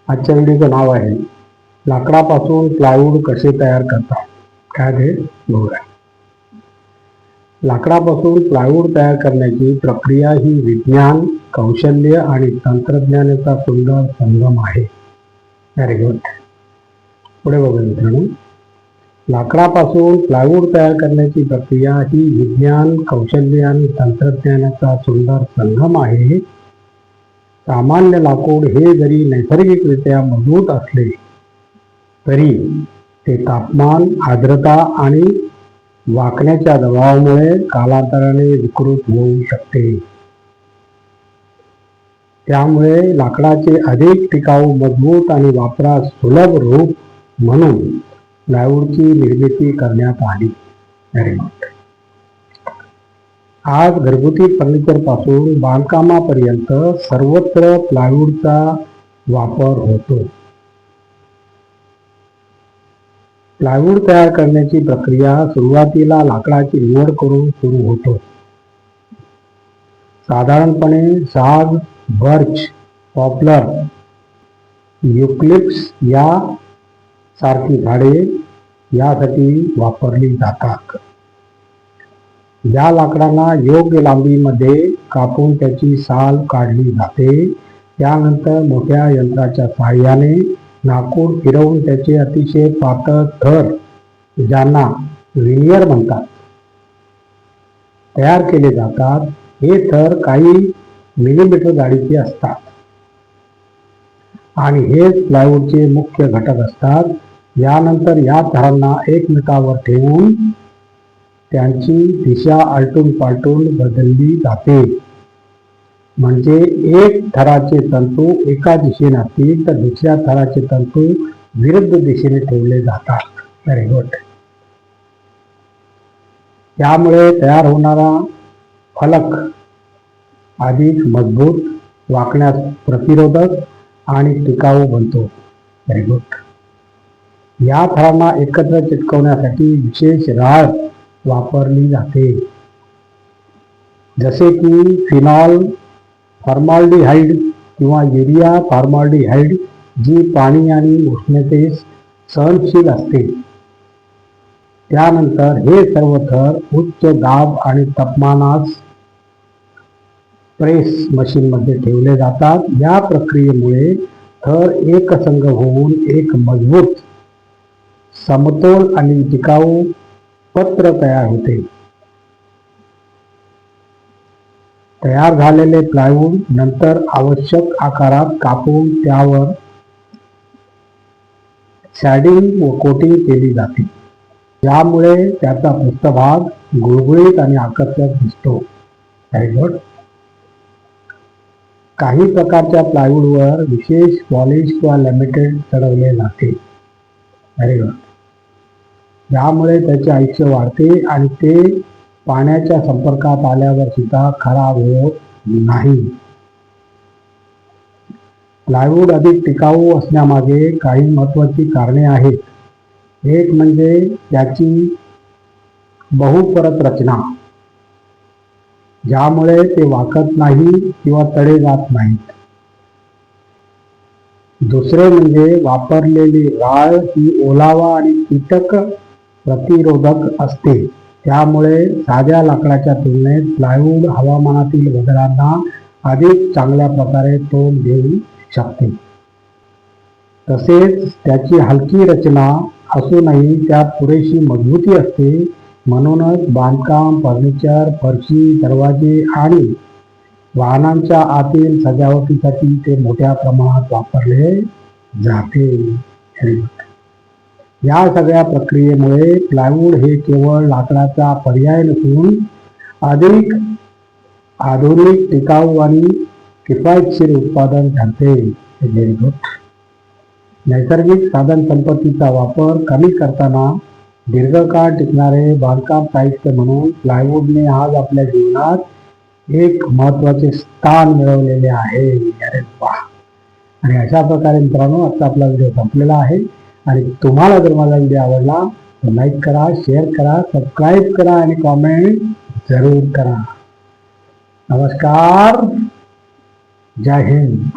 आजच्या व्हिडिओचं नाव आहे लाकडापासून प्लायवूड कसे तयार करतात. काय ते बघूया. लाकडापासून प्लायवूड तयार करण्याची प्रक्रिया ही विज्ञान, कौशल्य आणि तंत्रज्ञानाचा सुंदर संगम आहे. Very good. पुढे बघूया मित्रांनो. लाकडापासून प्लायवूड तयार करण्याची प्रक्रिया ही विज्ञान, कौशल्य आणि तंत्रज्ञानाचा सुंदर संगम आहे. सामान्य लाकूड हे जरी नैसर्गिकरित्या मजबूत असले तरी ते तापमान, आर्द्रता आणि वाकण्याच्या दबावामुळे कालांतराने विकृत होऊ शकते. त्यामुळे लाकडाचे अधिक टिकाऊ, मजबूत आणि वापरास सुलभ रूप म्हणून प्लायवूडची निर्मिती करण्यात आली. Very good. आज घरगुती फर्निचरपासून बांधकामापर्यंत सर्वत्र प्लायवूडचा वापर होतो. प्लायवूड तयार करण्याची प्रक्रिया सुरुवातीला लाकडाची निवड करून सुरू होतो. साधारणपणे साग, बर्च, पॉप्लर, युकलिप्टस या सारखी झाडे यासाठी वापरली जातात. या लाकडांना योग्य लांबीमध्ये कापून त्याची साल काढली जाते. त्यानंतर मोठ्या यंत्राच्या सहाय्याने लाकूड फिरवून त्याचे अतिशय पातळ थर, ज्यांना व्हिनियर म्हणतात, तयार केले जातात. हे थर काही मिलीमीटर जाडीचे असतात आणि हेच प्लायवूडचे मुख्य घटक असतात. यानंतर या थरांना एकमेकावर ठेवून त्यांची दिशा आलटून पालटून बदलली जाते. म्हणजे एक थराचे तंतू एका दिशेने असतील तर दुसऱ्या थराचे तंतू विरुद्ध दिशेने ठेवले जातात. Very good. त्यामुळे तयार होणारा फलक अधिक मजबूत, वाकण्यास प्रतिरोधक आणि टिकाऊ बनतो. Very good. या थरांना एकत्र चिटकवण्यासाठी विशेष राळ वापरली जाते, जसे की फिनॉल फॉर्माल्डिहाइड किंवा युरिया फॉर्माल्डिहाइड, जी पाणी आणि उष्णतेस सहनशील असते. त्यानंतर हे सर्व थर उच्च दाब आणि तापमानास प्रेस मशीनमध्ये ठेवले जातात. या प्रक्रियेमुळे थर एकसंघ होऊन एक मजबूत, समतोल आणि टिकाऊ पत्र तयार होते. तयार झालेले प्लायवूड नंतर आवश्यक आकारात कापून त्यावर सॅडिंग व कोटिंग केली जाते. यामुळे त्याचा पृष्ठभाग गुळगुळीत आणि आकर्षक दिसतो. Very good. काही प्रकारच्या प्लायवूडवर विशेष पॉलिश किंवा लॅमिनेट चढवले जाते. Very good. यामुळे त्याचे आयुष्य वाढते आणि ते पाण्याच्या संपर्कात आल्यावर सुद्धा खराब होत नाही. प्लायवूड अधिक टिकाऊ असण्यामागे काही महत्त्वाची कारणे आहेत. एक म्हणजे त्याची बहुपरत रचना, ज्यामुळे ते वाकत नाही किंवा तडे जात नाहीत. दुसरे म्हणजे वापरलेली राळ ही ओलावा आणि कीटक प्रतिरोधक असते. त्यामुळे साध्या लाकडाच्या तुलनेत प्लायवूड हवामानातील बदलांना अधिक चांगल्या प्रकारे तोंड देऊ शकते. तसेच त्याची हलकी रचना असूनही त्यात पुरेशी मजबूती असते. म्हणूनच बांधकाम, फर्निचर, फरशी, दरवाजे आणि वाहनांच्या आतील सजावटीसाठी ते मोठ्या प्रमाणात वापरले जाते. या सगळ्या प्रक्रियेमुळे प्लायवूड हे केवळ लाकडाचा पर्याय नसून अधिक आधुनिक, टिकाऊ आणि किफायतशीर उत्पादन ठरते. Very good. नैसर्गिक साधन संपत्तीचा वापर कमी करताना दीर्घकाळ टिकणारे बांधकाम साहित्य म्हणून प्लायवूडने आज आपल्या जीवनात एक महत्त्वाचे स्थान मिळवलेले आहे. अरे वा. आणि अशा प्रकारे मित्रांनो, आजचा आपला व्हिडिओ संपलेला आहे. आणि तुम्हाला जर माझा व्हिडिओ आवडला तर लाईक करा, शेअर करा, सबस्क्राईब करा आणि कॉमेंट जरूर करा. नमस्कार. जय हिंद.